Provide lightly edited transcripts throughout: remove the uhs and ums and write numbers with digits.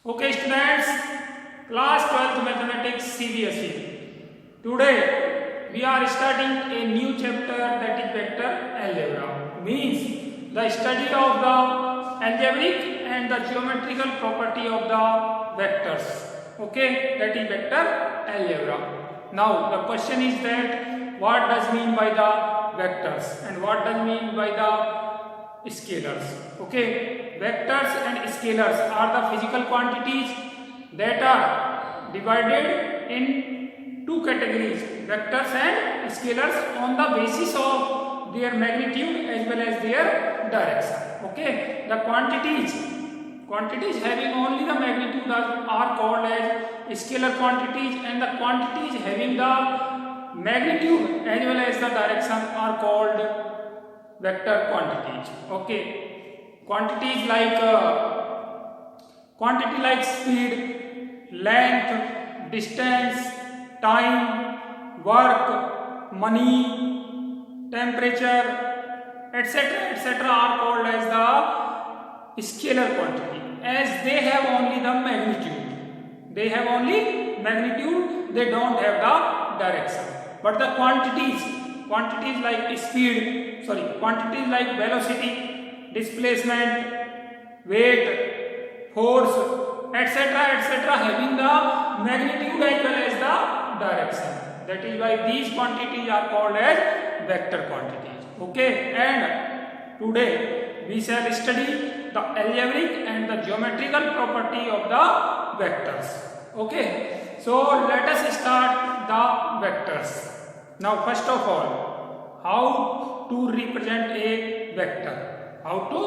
Okay students, class 12th mathematics CBSE. Today we are studying a new chapter, that is vector algebra. Means the study of the algebraic and the geometrical property of the vectors. Okay, that is vector algebra. Now the question is that what does mean by the vectors and what does mean by the scalars. Okay, vectors and scalars are the physical quantities that are divided in two categories, vectors and scalars, on the basis of their magnitude as well as their direction. Okay, the quantities having only the magnitude are called as scalar quantities, and the quantities having the magnitude as well as the direction are called vector quantities. Okay, quantities like speed, length, distance, time, work, money, temperature, etc. are called as the scalar quantity, as they have only the magnitude. They have only magnitude, they don't have the direction. But the quantities like speed, quantities like velocity, displacement, weight, force, etc. having the magnitude as well as the direction. That is why these quantities are called as vector quantities. Okay, and today we shall study the algebraic and the geometrical property of the vectors. Okay, so let us start the vectors. Now first of all, how to represent a vector? How to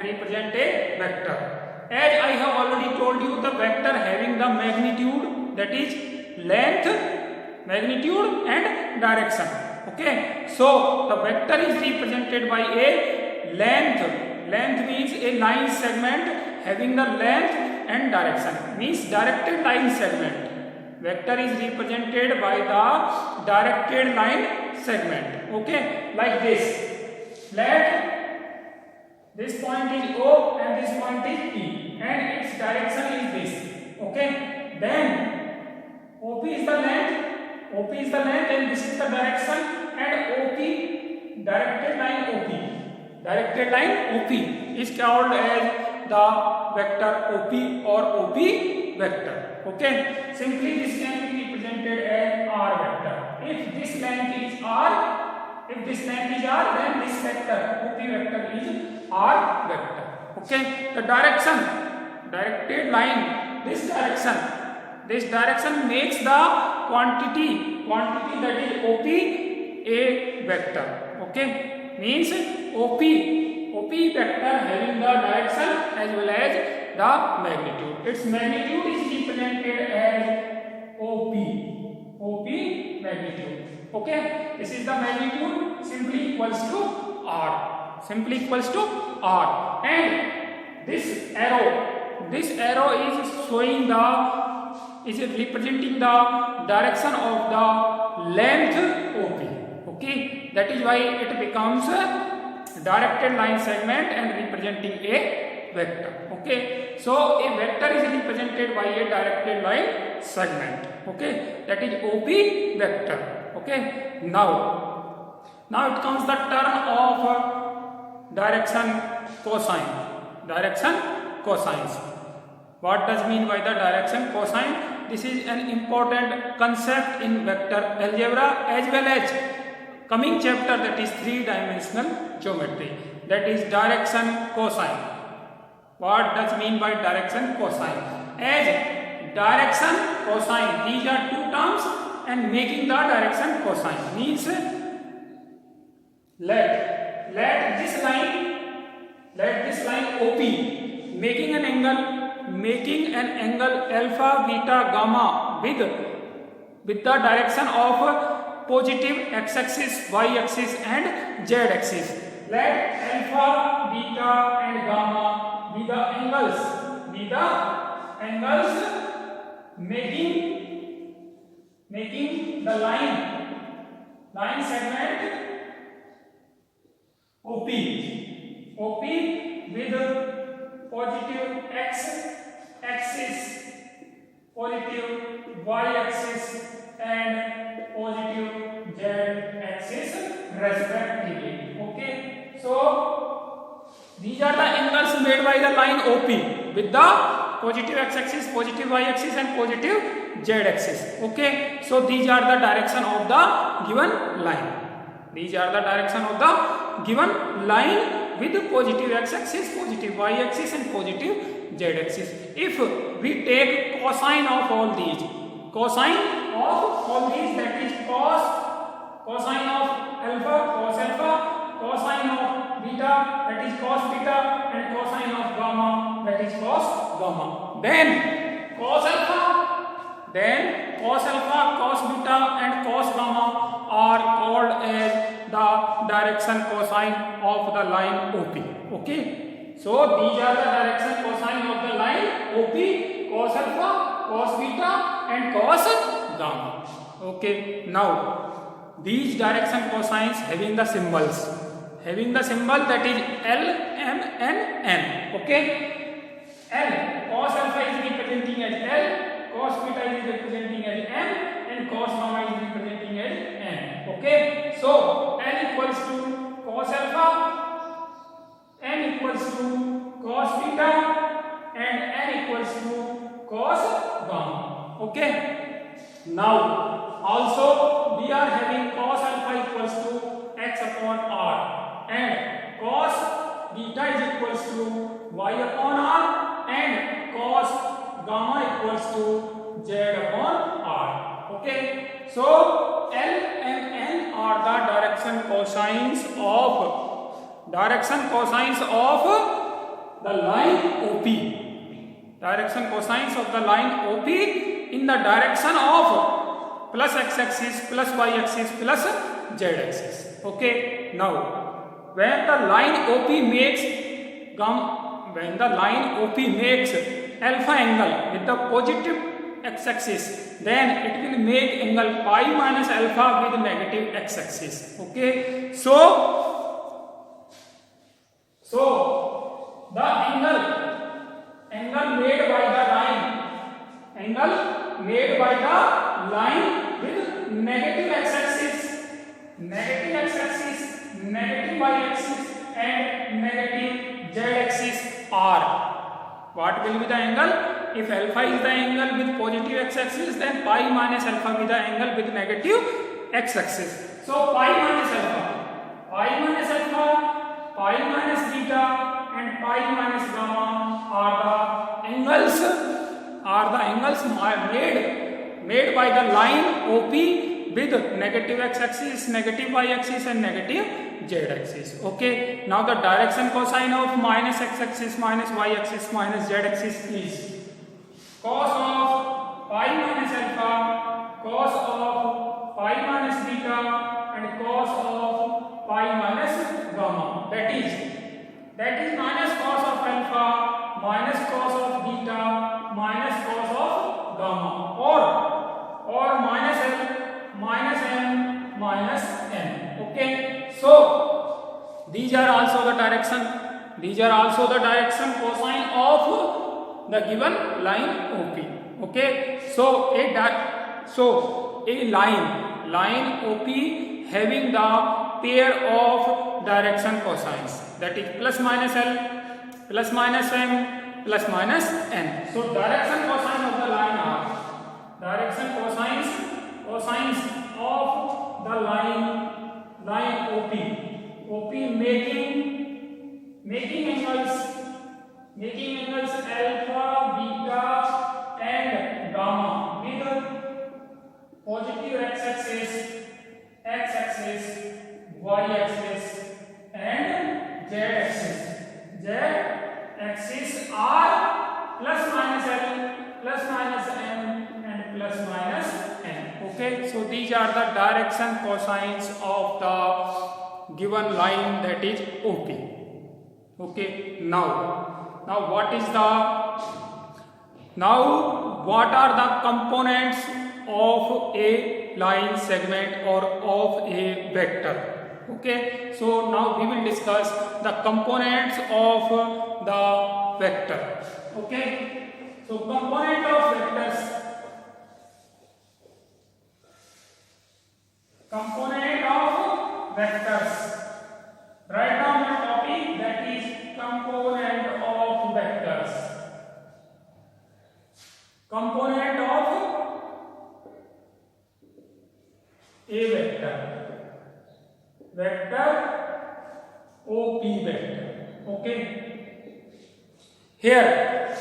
represent a vector? As I have already told you, the vector having the magnitude, that is length, magnitude and direction. Okay, so the vector is represented by a length. Length means a line segment having the length and direction, means directed line segment. Vector is represented by the directed line segment. Okay, like this. Let this point is O and this point is P, and its direction is this. Okay, then OP is the length. OP is the length and this is the direction, and OP, directed line OP is called as the vector OP or OP vector. Okay, simply this can be represented as R vector. If this length is R, then this vector OP vector is R vector. Okay, the directed line, this direction makes the quantity that is OP a vector. Okay, means OP vector having the direction as well as the magnitude. Its magnitude is represented as OP magnitude. Okay, this is the magnitude, simply equals to R. And this arrow is showing is representing the direction of the length OP. Okay, that is why it becomes a directed line segment and representing a vector. Okay, so a vector is represented by a directed line segment. Okay, that is OP vector. Okay, now it comes the turn of direction cosines. What does mean by the direction cosine? This is an important concept in vector algebra as well as coming chapter, that is three-dimensional geometry, that is direction cosine. What does mean by direction cosine? As direction cosine, these are two terms, and making the direction cosine means let this line OP making an angle alpha, beta, gamma with the direction of positive x-axis, y-axis and z-axis. Let alpha, beta and gamma be the angles making the line segment OP with positive x-axis positive y axis and positive z axis respectively. Okay, so these are the angles made by the line OP with the positive x axis, positive y axis and positive z axis. Okay, so these are the direction of the given line. These are the direction of the given line with the positive x axis, positive y axis and positive z axis. If we take cosine of all these, that is cosine of alpha, cos alpha, cosine of beta, that is cos beta, and cosine of gamma, that is cos gamma. Then cos alpha, cos beta and cos gamma are called as the direction cosine of the line OP. Okay, so these are the direction cosine of the line OP: cos alpha, cos beta and cos gamma. Okay, now these direction cosines having the symbols, that is L, M and N. Okay, L, cos alpha is representing as L, cos beta is representing as M and cos gamma is representing as N. Okay, so N equals to cos alpha, N equals to cos beta and N equals to cos gamma. Okay, now also we are having cos alpha equals to x upon r and cos beta is equals to y upon r and cos gamma equals to z upon r. Okay, so L and N are the direction cosines of the line OP. Direction cosines of the line OP in the direction of plus x axis, plus y axis, plus z axis. Okay, now when the line OP makes alpha angle with the positive x axis, then it will make angle pi minus alpha with negative x axis. Okay, so the angle made by the line with negative x axis, negative y axis and negative z axis are. What will be the angle? If alpha is the angle with positive x axis, then pi minus alpha will be the angle with negative x axis. So pi minus alpha, pi minus beta and pi minus gamma are the angles made by the line OP with negative x axis, negative y axis and negative z axis. Okay, now the direction cosine of minus x axis, minus y axis, minus z axis is cos of pi minus alpha, cos of pi minus beta and cos of pi minus gamma. That is minus cos of alpha, minus cos of beta, minus cos of gamma, or minus L, minus M, minus N. Okay, so these are also the direction cosine of the given line OP. Okay, so a line OP having the pair of direction cosines, that is plus minus L, plus minus M, plus minus N. So direction cosine of the line are cosines of the line OP making angles alpha, beta and gamma with positive x axis, y axis and z axis. Z axis are plus minus L, plus minus M and plus minus N. Okay, so these are the direction cosines of the given line, that is OP. Okay, now what are the components of a line segment or of a vector? Okay, so now we will discuss the components of the vector. Okay, so component of vectors component of vectors. Write down the topic, that is component of vectors. Component of a vector. Vector OP vector. Okay. Here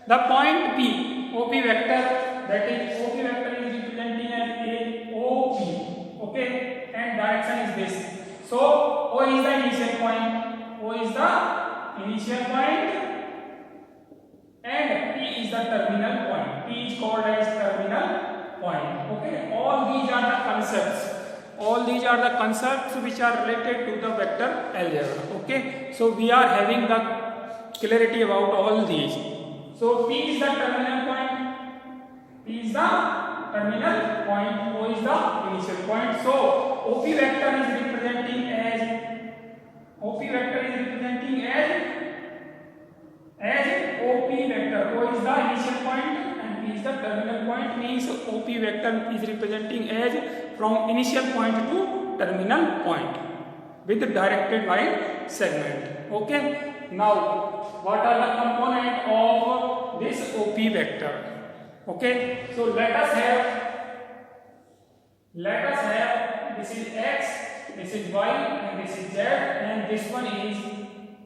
the point P, OP vector, that is OP vector is representing as a OP. Okay, and direction is this. So O is the initial point. O is the initial point, and P is the terminal point. P is called as terminal point. Okay, all these are the concepts. All these are the concepts which are related to the vector algebra. Okay, so we are having the clarity about all these. So P is the terminal point. P is the terminal point. O is the initial point. So OP vector is representing as OP vector is representing as OP vector. O is the initial point and P is the terminal point. Means OP vector is representing as from initial point to terminal point with the directed line segment. Okay. Now, what are the component of this OP vector? Okay. So let us have this is x, this is y, and this is z, and this one is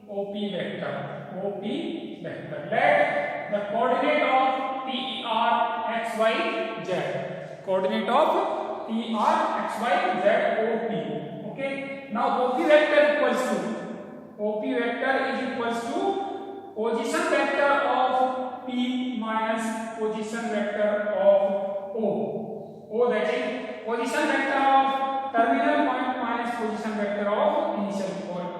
OP vector. OP vector. Let the coordinate of P are x, y, z. Coordinate of P are x, y, z, OP. Okay. Now OP vector equals to position vector of P minus position vector of O. O, that is position vector of terminal point minus position vector of initial point.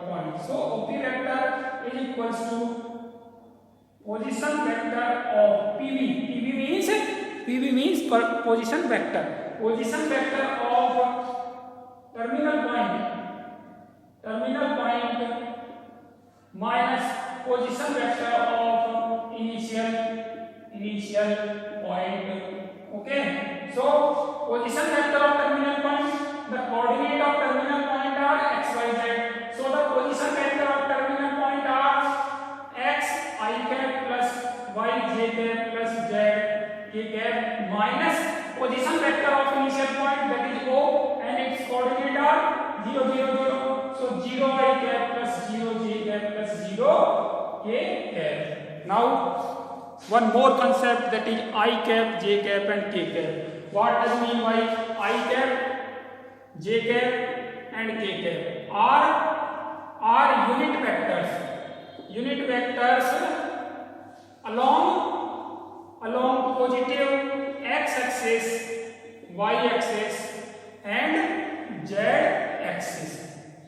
So OP vector is equals to position vector of PV. PV means position vector. Position vector of terminal point minus position vector of initial point. Okay. So position vector of terminal point, the coordinate of terminal point are x, y, z. So the position vector of terminal point are x I cap plus y j cap plus z k cap minus position vector of initial point, that is O, and its coordinate are 0, 0, 0. So 0 I cap plus 0 j cap plus 0 k cap. Now one more concept, that is I cap, j cap and k cap. What does it mean by I cap, j cap and k cap? Are unit vectors. Unit vectors along positive x axis, y axis and z axis.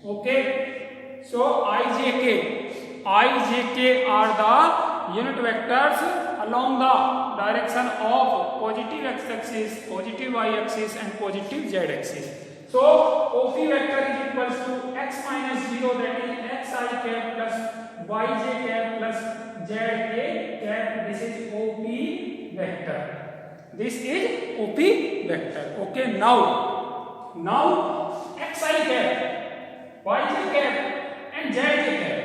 Okay. So I, j, k are the unit vectors along the direction of positive x axis, positive y axis and positive z axis. So OP vector is equals to x minus 0, that is x I cap plus y j cap plus z k cap. This is OP vector. This is OP vector. Okay. Now x I cap, y j cap and z k cap.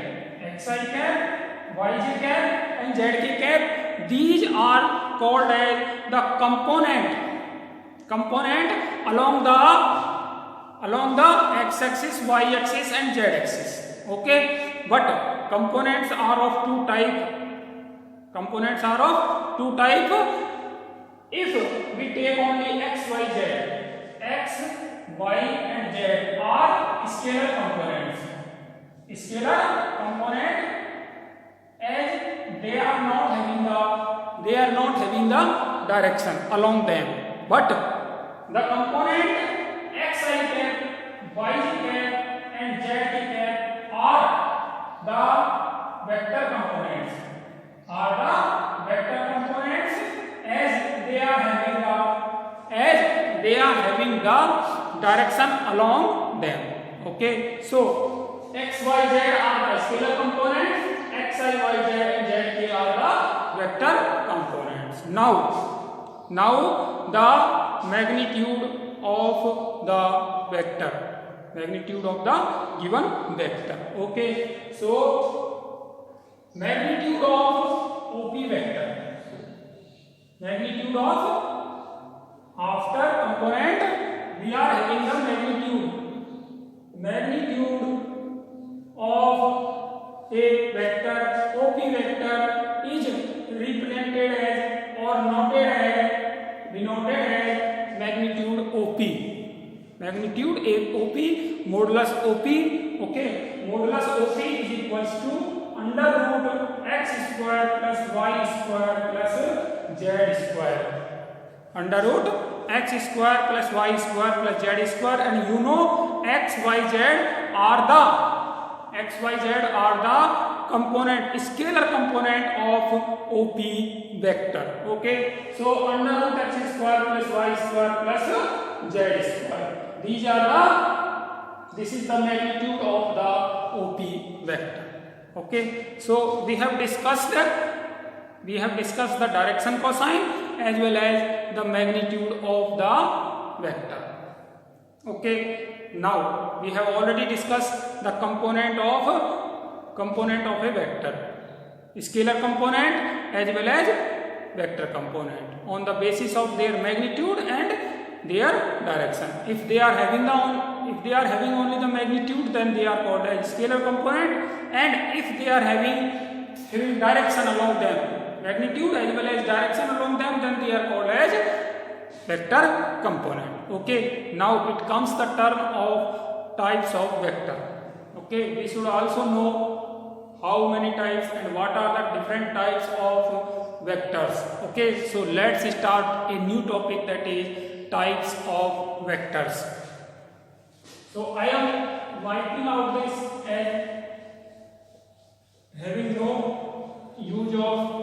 X I cap, y j cap and z k cap. These are called as the component along the x axis, y axis and z axis. Okay. But components are of two type. If we take only x, y, z, x, y and z are scalar components, as they are not having the direction along them. But the component x I cap, y j cap and z cap are the vector components. As they are having the direction along them. Okay. So x, y, z are the scalar components. X, I, y, z and z k are the vector components. Now the magnitude of the vector, magnitude of the given vector. Okay, so magnitude of OP vector, magnitude of, after component we are having the magnitude of a vector OP vector is represented as or denoted as magnitude OP. Magnitude OP, modulus OP. Okay, modulus OP is equals to under root x square plus y square plus z square. Under root x square plus y square plus z square, and you know x, y, z are the component, scalar component of OP vector. Okay, so under root x square plus y square plus z square. This is the magnitude of the OP vector. Okay, so we have discussed the direction cosine as well as the magnitude of the vector. Okay, now we have already discussed the component of a vector, scalar component as well as vector component, on the basis of their magnitude and their direction. If they are having only the magnitude, then they are called as scalar component, and if they are having direction along them, magnitude as well as direction along them, then they are called as vector component. Okay, now it comes the term of types of vector. Okay, we should also know how many types and what are the different types of vectors. Okay, so let's start a new topic, that is types of vectors. So I am writing out this as having no use of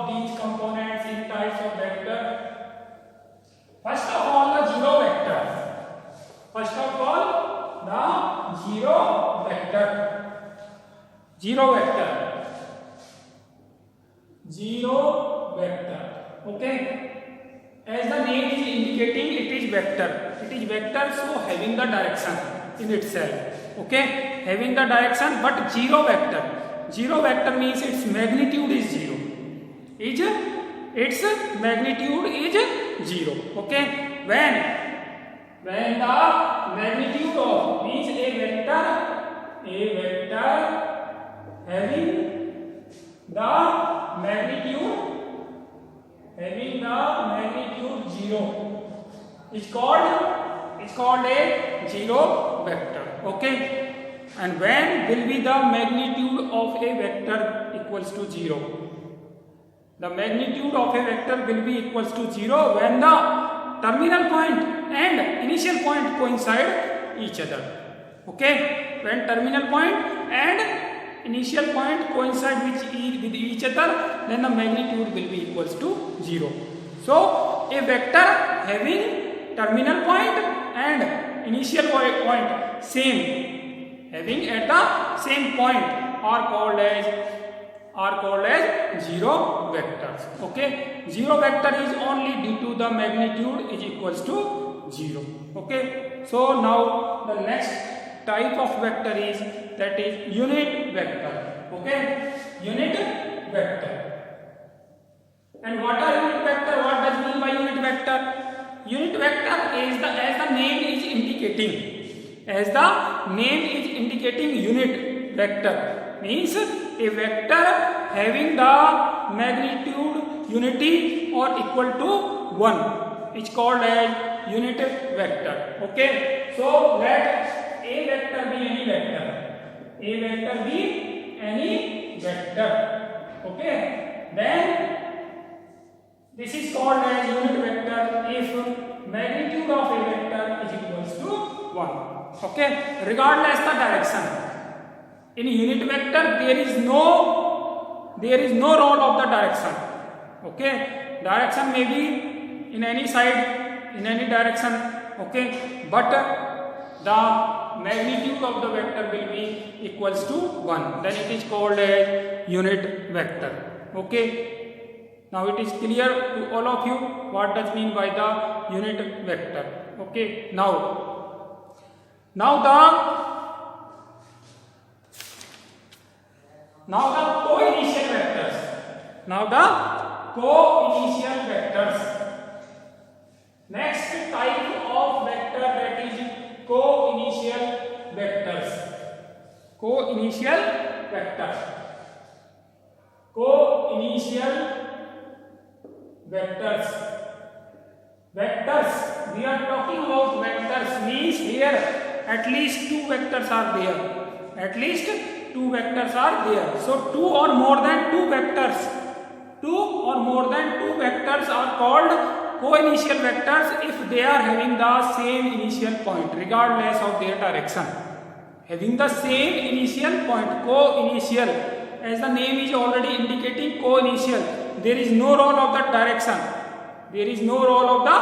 these components in types of vector. First of all, the zero vector. Zero vector. Okay, as the name is indicating, it is vector, so having the direction in itself. Okay, having the direction, but zero vector means its magnitude is zero. Its magnitude is zero. Okay, when the magnitude of means a vector having the magnitude zero is called a zero vector. Okay, and when will be the magnitude of a vector equals to zero? The magnitude of a vector will be equals to zero when the terminal point and initial point coincide each other. Okay, when terminal point and initial point coincide with each other, then the magnitude will be equals to zero. So a vector having terminal point and initial point same, having at the same point, are called as zero vectors. Okay, zero vector is only due to the magnitude is equals to zero. Okay, so now the next type of vector is, that is unit vector. Okay, unit vector. And what are unit vector? What does mean by unit vector? Unit vector is as the name is indicating, unit vector means a vector having the magnitude unity or equal to 1 is called as unit vector. Okay, so let a vector be any vector. Okay, then this is called as unit vector if magnitude of a vector is equals to 1. Okay, regardless the direction. In unit vector there is no role of the direction. Okay, direction may be in any side, in any direction. Okay, but the magnitude of the vector will be equals to 1. Then it is called as unit vector. Okay. Now it is clear to all of you what does mean by the unit vector. Okay. Now the co-initial vectors. Now the co-initial vectors. Next type of vector, that is co-initial vectors. Co-initial vectors. Co-initial vectors. Vectors. We are talking about vectors. Means here at least two vectors are there. At least two vectors are there. So two or more than two vectors. Two or more than two vectors are called co-initial vectors if they are having the same initial point regardless of their direction. Having the same initial point, co-initial, as the name is already indicating, co-initial, there is no role of the direction. There is no role of the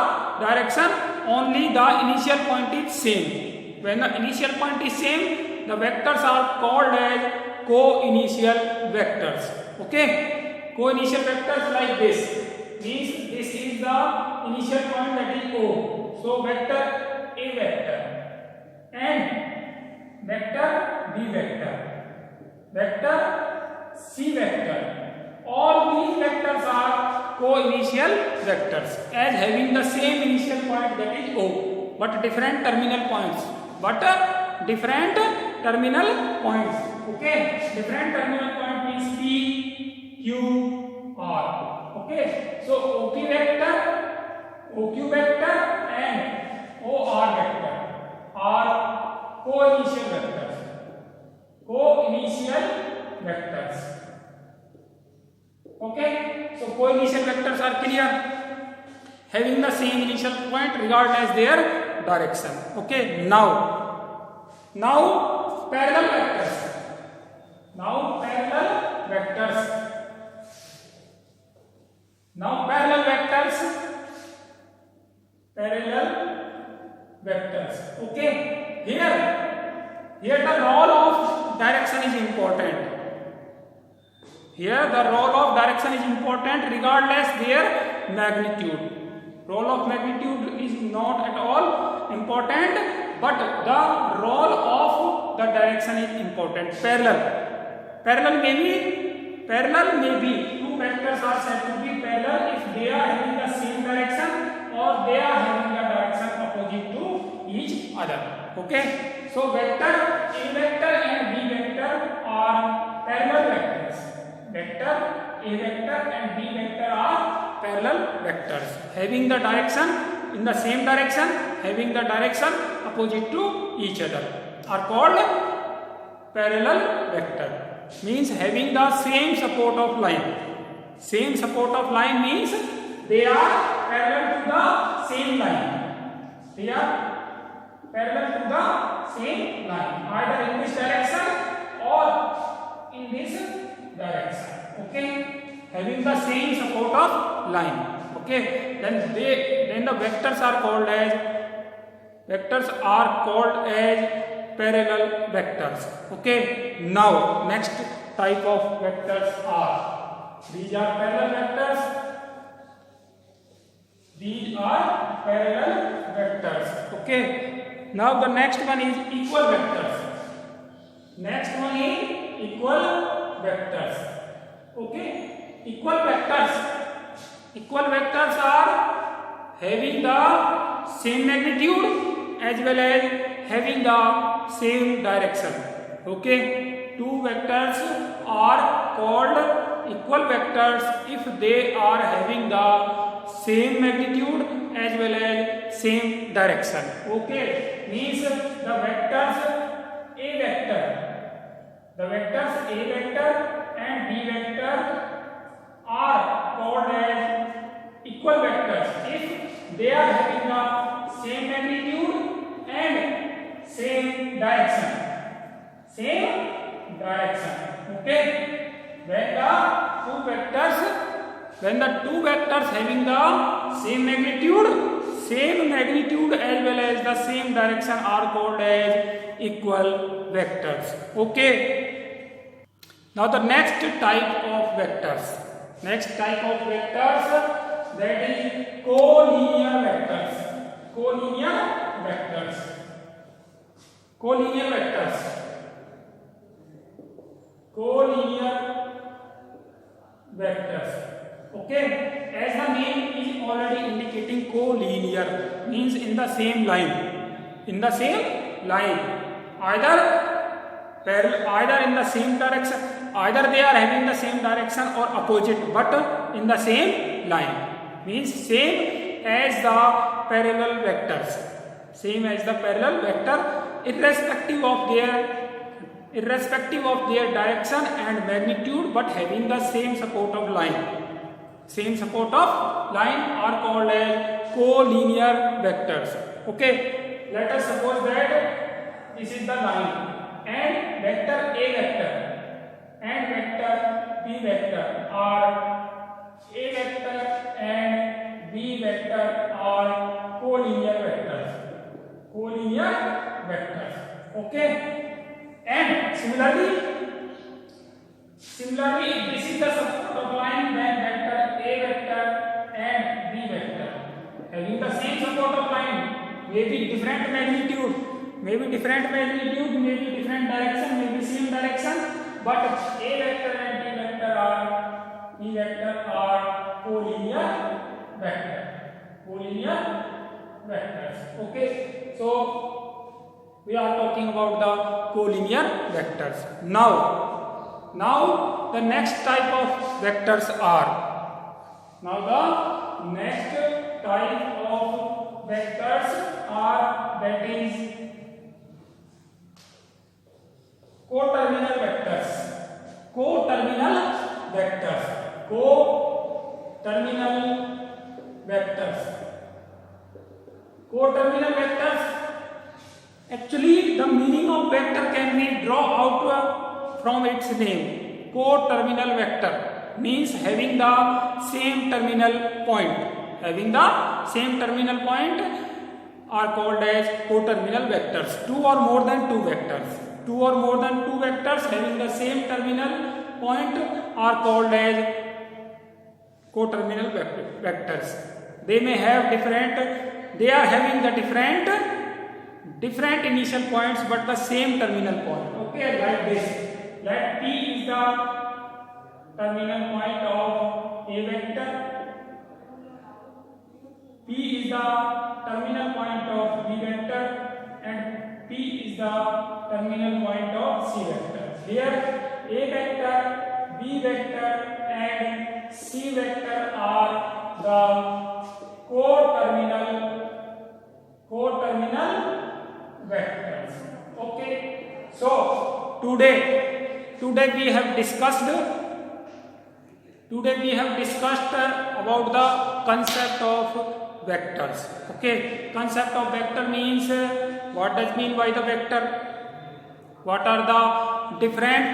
direction, only the initial point is same. When the initial point is same, the vectors are called as co-initial vectors. Okay, co-initial vectors like this means this is the initial point, that is O. So vector A vector and vector B vector, vector C vector. All these vectors are co-initial vectors as having the same initial point, that is O, but different terminal points. Different terminal points. Okay, different terminal point means P, Q, R. Okay, so OQ vector and OR vector are co-initial vectors. Co-initial vectors. Okay, so co-initial vectors are clear, having the same initial point regardless their direction. Okay, now parallel vectors. Now parallel vectors. Okay, here the role of direction is important. Here the role of direction is important regardless their magnitude. Role of magnitude is not at all important, but the role of the direction is important. Parallel may be two vectors are said to be parallel if they are having the same direction or they are having the direction opposite to each other. Okay, so vector A vector and B vector are parallel vectors. Vector A vector and B vector are parallel vectors having the direction in the same direction, having the direction opposite to each other, are called parallel vector. Means having the same support of line. Same support of line means they are parallel to the same line. They are parallel to the same line, either in this direction or in this direction. Okay, having the same support of line. Okay, then the vectors are called as parallel vectors. Okay, now next type of vectors are, these are parallel vectors. These are parallel vectors. Okay, now the next one is equal vectors. Next one is equal vectors. Okay, equal vectors are having the same magnitude as well as having the same direction. Okay, two vectors are called equal vectors if they are having the same magnitude as well as same direction. Okay, means the vectors A vector and B vector are called as equal vectors if they are having the same magnitude and same direction. Okay, when the two vectors having the same magnitude as well as the same direction are called as equal vectors. Okay, now the next type of vectors. Next type of vectors, that is collinear vectors. Collinear vectors. Collinear vectors. Collinear vectors. Okay, as the name is already indicating, collinear means in the same line. In the same line, either in the same direction, either they are having the same direction or opposite, but in the same line, means same as the parallel vectors, same as the parallel vector, irrespective of their direction and magnitude, but having the same support of line. Same support of line are called as collinear vectors. Okay, let us suppose that this is the line, and vector A vector and vector B vector are A vector and B vector are collinear vectors. Collinear vectors. Okay, and similarly, if this is the support of line, then vector A vector and B vector having the same support of line, may be different magnitude, may be different direction, may be same direction, but A vector and B vector are collinear vector. Collinear vectors. Okay, so we are talking about the collinear vectors. Now the next type of vectors are. Now the next type of vectors are, that is coterminal vectors. Coterminal vectors. Coterminal vectors. Coterminal vectors. Actually, the meaning of vector can be drawn out from its name. Coterminal vector means having the same terminal point. Having the same terminal point are called as coterminal vectors. Two or more than two vectors having the same terminal point are called as coterminal vectors. They are having the different initial points but the same terminal point. Okay, like this. Let P is the terminal point of A vector, P is the terminal point of B vector, and P is the terminal point of C vector. Here A vector, B vector and C vector are the coterminal vectors. Okay, so today we have discussed about the concept of vectors. Okay, concept of vector means what does mean by the vector, what are the different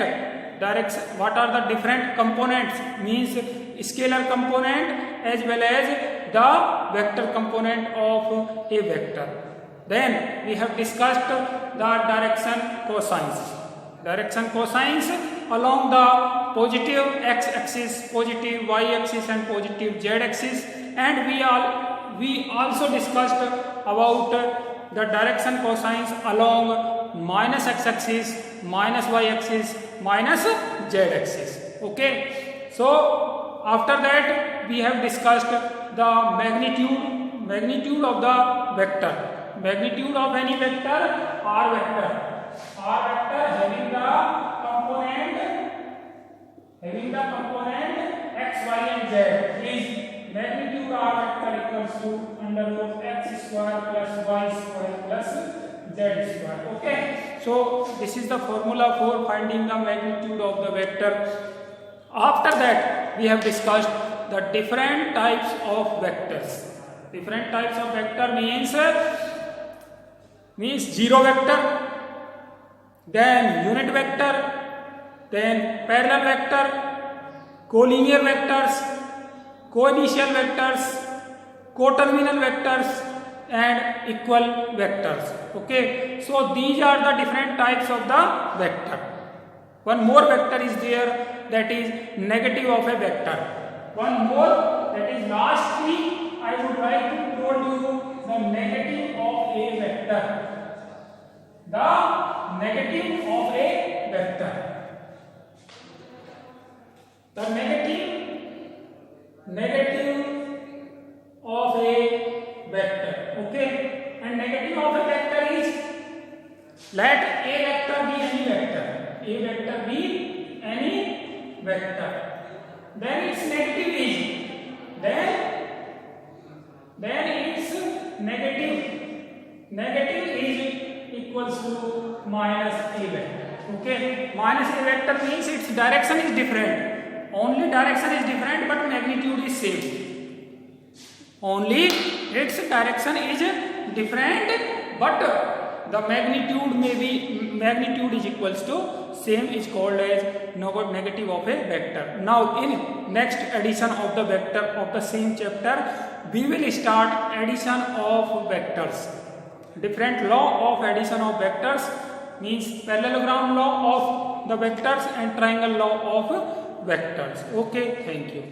direction, what are the different components, means scalar component as well as the vector component of a vector. Then we have discussed the direction cosines along the positive x-axis, positive y-axis and positive z-axis, and we also discussed about the direction cosines along minus x-axis, minus y-axis, minus z-axis. Okay, so after that we have discussed the magnitude of the vector. Magnitude of any vector, R vector having the component x, y and z is magnitude R vector equals to under root x square plus y square plus z square. Okay, so this is the formula for finding the magnitude of the vector. After that we have discussed the different types of vectors. Different types of vector means zero vector, then unit vector, then parallel vector, collinear vectors, coinitial vectors, coterminal vectors and equal vectors. Okay, so these are the different types of the vector. One more vector is there, that is negative of a vector. one more, that is lastly I would like to told you the negative of a vector. The negative of a vector. The negative of a vector. Okay, and negative of a vector is, let a vector be any vector. A vector be any vector. Then its negative is, then its negative is equals to minus a vector. Okay, minus a vector means its direction is different. Only direction is different, but magnitude is same. Only its direction is different, but the magnitude is equals to same, is called as negative of a vector. Now in next addition of the vector of the same chapter, we will start addition of vectors. Different law of addition of vectors means parallelogram law of the vectors and triangle law of vectors. Okay, thank you.